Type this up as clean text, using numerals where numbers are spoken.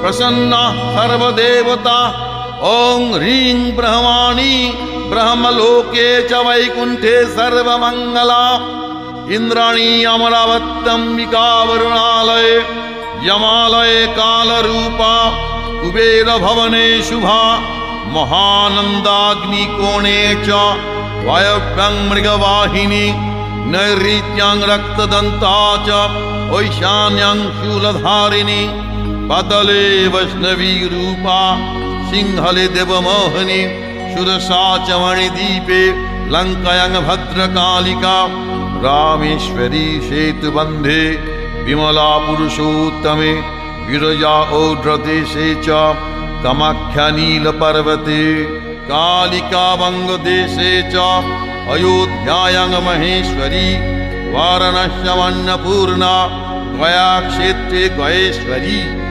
प्रसन्ना सर्वदेवता। ॐ ह्रीं ब्रह्माणि ब्रह्मलोके च वैकुण्ठे सर्वमङ्गला। इन्द्राणी अमरावत्यम्बिका वरुणालये यमालये कालरूपा। कुबेरभवने शुभा महानन्दाग्निकोणे च वायव्यं मृगवाहिनी। नैऋत्यां रक्तदन्ता च ऐशान्यां शूलधारिणी। पतले वैष्णवी रूपा सिंहले देवमोहिनी। सुरसा च मणिदीपे लङ्कायां भद्रकालिका। रामेश्वरी सेतुबन्धे विमला पुरुषोत्तमे। विरजा औड्रदेशे च कामाख्या नीलपर्वते। कालिका वङ्गदेशे च अयोध्यायां महेश्वरी। वाराणस्याम् अन्नपूर्णा गयाक्षेत्रे गयेश्वरी।